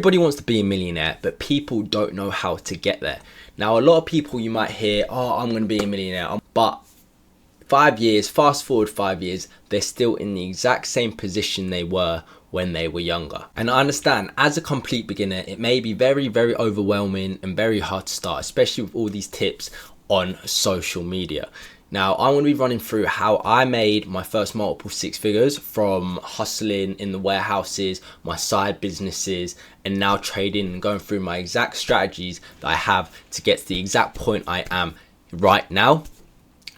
Everybody wants to be a millionaire, but people don't know how to get there. Now, a lot of people you might hear, oh, I'm going to be a millionaire. But 5 years, fast forward 5 years, they're still in the exact same position they were when they were younger. And I understand, as a complete beginner, it may be very, very overwhelming and very hard to start, especially with all these tips on social media. Now, I'm going to be running through how I made my first multiple six figures from hustling in the warehouses, my side businesses, and now trading, and going through my exact strategies that I have to get to the exact point I am right now,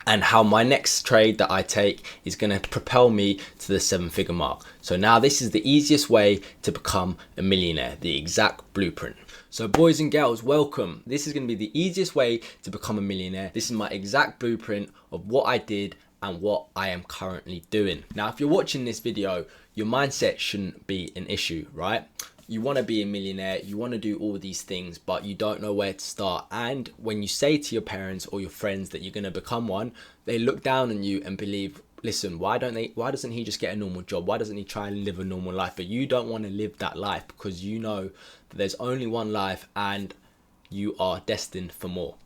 and how my next trade that I take is going to propel me to the 7-figure mark. So now this is the easiest way to become a millionaire, the exact blueprint. So boys and girls, welcome. This is going to be the easiest way to become a millionaire. This is my exact blueprint of what I did and what I am currently doing. Now, if you're watching this video, your mindset shouldn't be an issue, right? You want to be a millionaire, you want to do all these things, but you don't know where to start. And when you say to your parents or your friends that you're going to become one, they look down on you and believe, listen, why doesn't he just get a normal job? Why doesn't he try and live a normal life? But you don't want to live that life because you know that there's only one life and you are destined for more.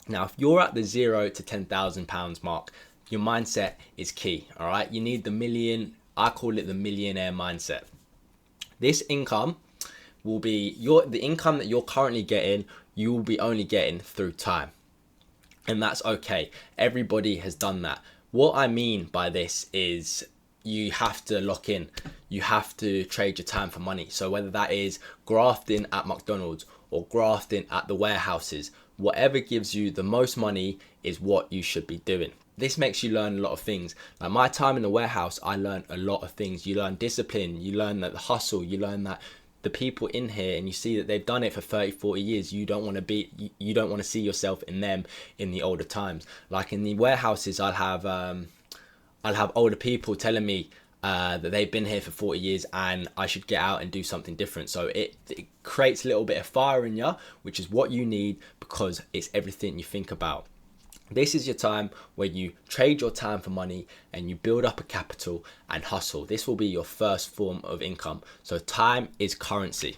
Now, if you're at the £0 to £10,000 mark, your mindset is key, all right? You need the million, I call it the millionaire mindset. This income will be the income that you're currently getting, you will be only getting through time. And that's okay. Everybody has done that. What I mean by this is you have to lock in. You have to trade your time for money. So whether that is grafting at McDonald's or grafting at the warehouses, whatever gives you the most money is what you should be doing. This makes you learn a lot of things. Like my time in the warehouse, I learned a lot of things. You learn discipline, you learn that the hustle, you learn that the people in here, and you see that they've done it for 30, 40 years. You don't want to see yourself in them in the older times. Like in the warehouses, I'll have older people telling me that they've been here for 40 years and I should get out and do something different. So it creates a little bit of fire in you, which is what you need because it's everything you think about. This is your time where you trade your time for money and you build up a capital and hustle. This will be your first form of income. So time is currency.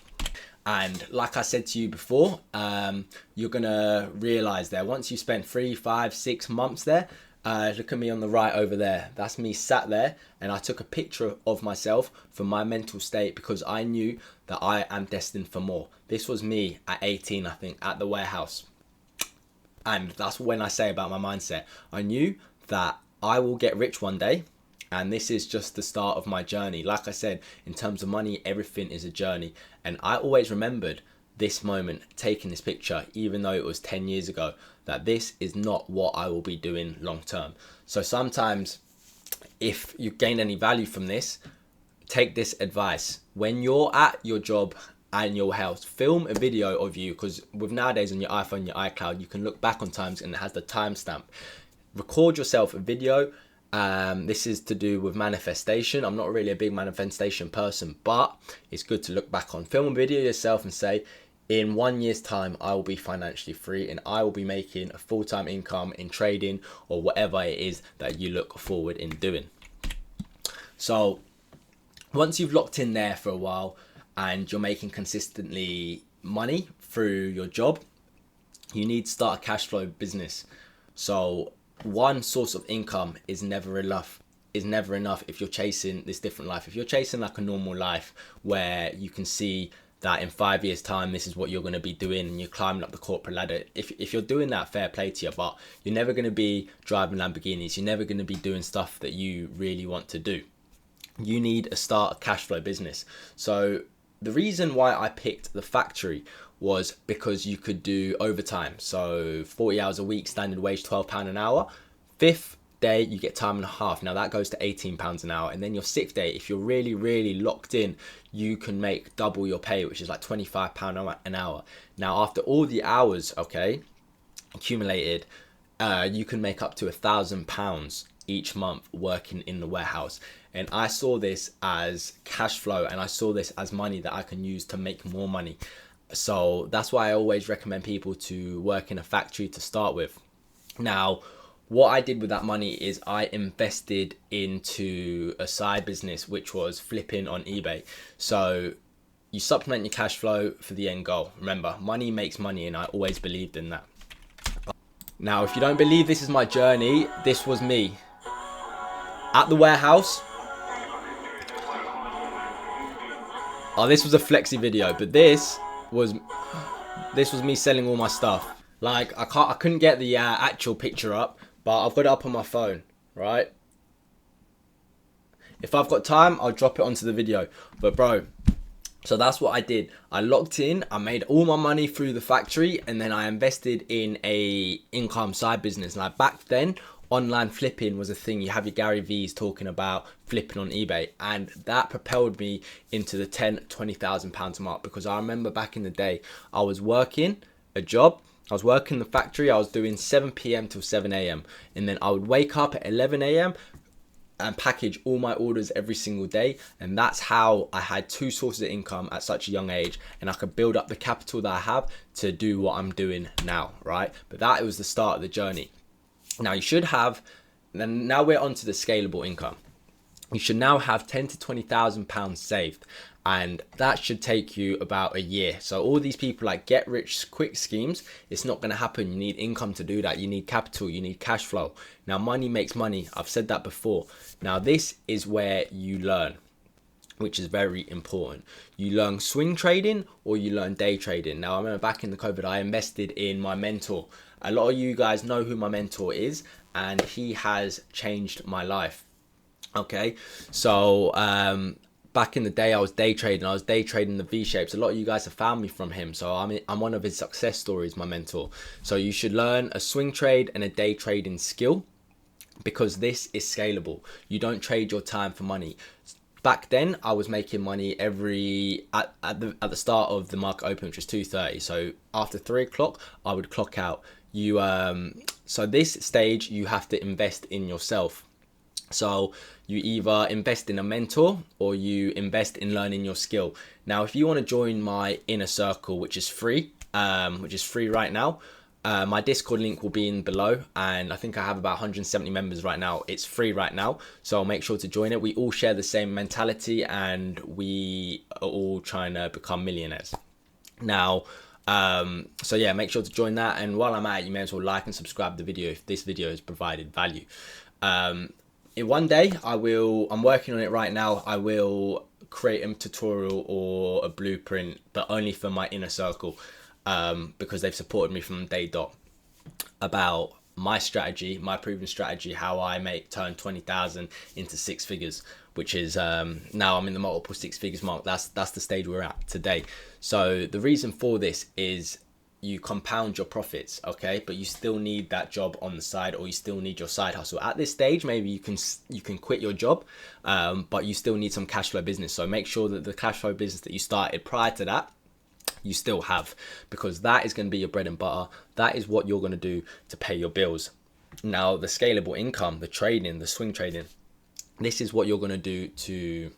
And like I said to you before, you're going to realize there, once you spend 3, 5, 6 months there, look at me on the right over there. That's me sat there, and I took a picture of myself from my mental state because I knew that I am destined for more. This was me at 18, I think, at the warehouse. And that's when I say about my mindset. I knew that I will get rich one day, and this is just the start of my journey. Like I said, in terms of money, everything is a journey. And I always remembered this moment, taking this picture, even though it was 10 years ago, that this is not what I will be doing long term. So sometimes, if you gain any value from this, take this advice. When you're at your job and your house, film a video of you, because with nowadays on your iPhone, your iCloud, you can look back on times and it has the timestamp. Record yourself a video. This is to do with manifestation. I'm not really a big manifestation person, but it's good to look back on. Film a video yourself and say, in 1 year's time, I will be financially free and I will be making a full-time income in trading or whatever it is that you look forward in doing. So once you've locked in there for a while and you're making consistently money through your job, you need to start a cash flow business. So one source of income is never enough if you're chasing this different life. If you're chasing like a normal life where you can see that in 5 years time this is what you're going to be doing and you're climbing up the corporate ladder, if you're doing that, fair play to you, but you're never going to be driving Lamborghinis. You're never going to be doing stuff that you really want to do. You need to start a cash flow business. So the reason why I picked the factory was because you could do overtime. So 40 hours a week, standard wage, £12 an hour. Fifth day, you get time and a half. Now that goes to £18 an hour. And then your sixth day, if you're really, really locked in, you can make double your pay, which is like £25 an hour. Now, after all the hours, accumulated, you can make up to £1,000 each month working in the warehouse. And I saw this as cash flow, and I saw this as money that I can use to make more money. So that's why I always recommend people to work in a factory to start with. Now, what I did with that money is I invested into a side business, which was flipping on eBay. So you supplement your cash flow for the end goal. Remember, money makes money, and I always believed in that. Now, if you don't believe this is my journey, this was me at the warehouse. Oh, this was a flexi video, but this was me selling all my stuff. Like, I couldn't get the actual picture up, but I've got it up on my phone, right? If I've got time, I'll drop it onto the video. But bro, so that's what I did. I locked in, I made all my money through the factory, and then I invested in a income side business. Like back then, online flipping was a thing. You have your Gary V's talking about flipping on eBay, and that propelled me into the 10,000-20,000 pounds mark, because I remember back in the day, I was working a job. I was working in the factory. I was doing 7 p.m. till 7 a.m. and then I would wake up at 11 a.m. and package all my orders every single day. And that's how I had 2 sources of income at such a young age, and I could build up the capital that I have to do what I'm doing now, right? But that was the start of the journey. Now you should have, then now we're on to the scalable income. You should now have 10 to 20,000 pounds saved, and that should take you about a year. So all these people like get rich quick schemes, it's not going to happen. You need income to do that. You need capital, you need cash flow. Now money makes money. I've said that before. Now this is where you learn, which is very important. You learn swing trading or you learn day trading. Now I remember back in the COVID, I invested in my mentor. A lot of you guys know who my mentor is, and he has changed my life. Okay, so back in the day, I was day trading. I was day trading the V shapes. A lot of you guys have found me from him. So I'm one of his success stories, my mentor. So you should learn a swing trade and a day trading skill, because this is scalable. You don't trade your time for money. Back then, I was making money at the start of the market open, which was 2:30. So after 3 o'clock, I would clock out. So this stage, you have to invest in yourself. So you either invest in a mentor or you invest in learning your skill. Now, if you want to join my inner circle, which is free right now, my Discord link will be in below, and I think I have about 170 members right now. It's free right now, so make sure to join it. We all share the same mentality, and we are all trying to become millionaires. Now, so yeah, make sure to join that. And while I'm at it, you may as well like and subscribe the video if this video has provided value. In one day, I'm working on it right now. I will create a tutorial or a blueprint, but only for my inner circle, because they've supported me from day dot, about my strategy, my proven strategy, how I turn 20,000 into 6 figures, which is now I'm in the multiple 6 figures mark. That's the stage we're at today. So the reason for this is you compound your profits, okay, but you still need that job on the side, or you still need your side hustle. At this stage, maybe you can quit your job, but you still need some cash flow business. So make sure that the cash flow business that you started prior to that, you still have, because that is going to be your bread and butter. That is what you're going to do to pay your bills. Now, the scalable income, the trading, the swing trading, this is what you're going to do to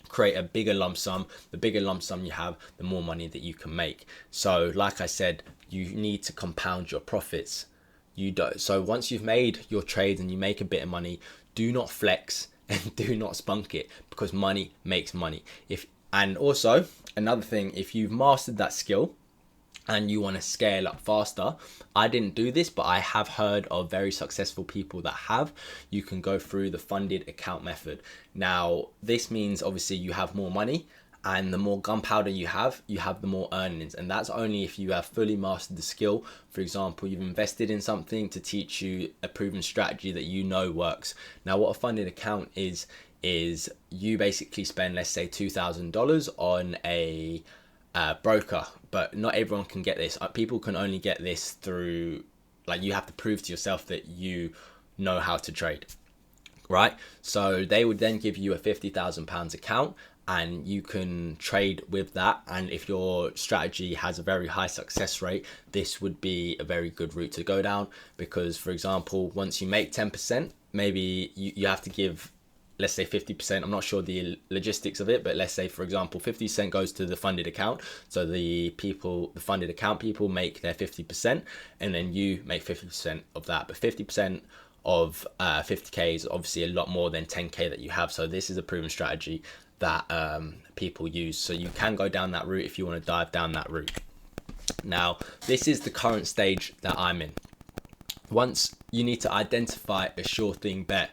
create a bigger lump sum. The bigger lump sum you have, the more money that you can make. So like I said, you need to compound your profits. So once you've made your trades and you make a bit of money, do not flex and do not spunk it, because money makes money. And also another thing, if you've mastered that skill and you want to scale up faster, I didn't do this, but I have heard of very successful people that have. You can go through the funded account method. Now, this means obviously you have more money, and the more gunpowder you have the more earnings. And that's only if you have fully mastered the skill. For example, you've invested in something to teach you a proven strategy that you know works. Now, what a funded account is you basically spend, let's say, $2,000 on a broker, but not everyone can get this. People can only get this through, like, you have to prove to yourself that you know how to trade, right? So they would then give you a £50,000 account, and you can trade with that. And if your strategy has a very high success rate, this would be a very good route to go down, because, for example, once you make 10%, maybe you have to give, let's say, 50%. I'm not sure the logistics of it, but let's say, for example, 50% goes to the funded account. So the funded account people make their 50%, and then you make 50% of that. But 50% of 50k is obviously a lot more than 10k that you have. So this is a proven strategy that people use. So you can go down that route if you want to dive down that route. Now, this is the current stage that I'm in. Once you need to identify a sure thing bet,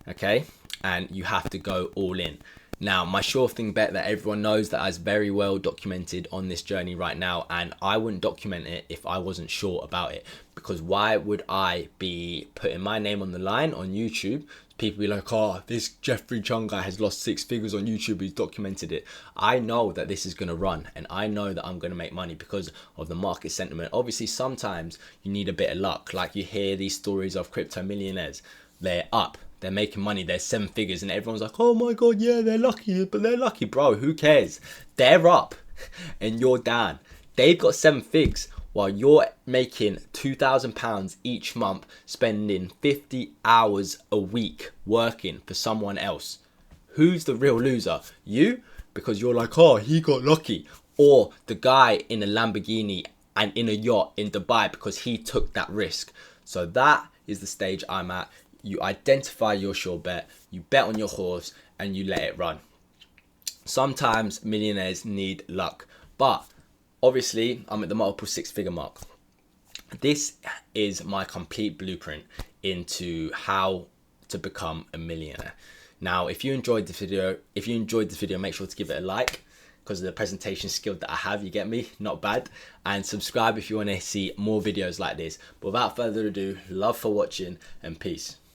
okay, and you have to go all in. Now, my sure thing bet that everyone knows that is very well documented on this journey right now, and I wouldn't document it if I wasn't sure about it, because why would I be putting my name on the line on YouTube? People be like, oh, this Geoffreychng guy has lost 6 figures on YouTube, he's documented it. I know that this is going to run, and I know that I'm going to make money because of the market sentiment. Obviously, sometimes you need a bit of luck. Like you hear these stories of crypto millionaires, they're up, they're making money, they're 7 figures, and everyone's like, oh my god, yeah, they're lucky. But they're lucky, bro, who cares? They're up and you're down. They've got 7 figs while you're making £2,000 each month, spending 50 hours a week working for someone else. Who's the real loser? You? Because you're like, oh, he got lucky. Or the guy in a Lamborghini and in a yacht in Dubai because he took that risk. So that is the stage I'm at. You identify your sure bet, you bet on your horse, and you let it run. Sometimes millionaires need luck, but obviously I'm at the multiple 6-figure mark. This is my complete blueprint into how to become a millionaire. Now, if you enjoyed this video, make sure to give it a like, because of the presentation skill that I have, you get me? Not bad. And subscribe if you want to see more videos like this. But without further ado, love for watching and peace.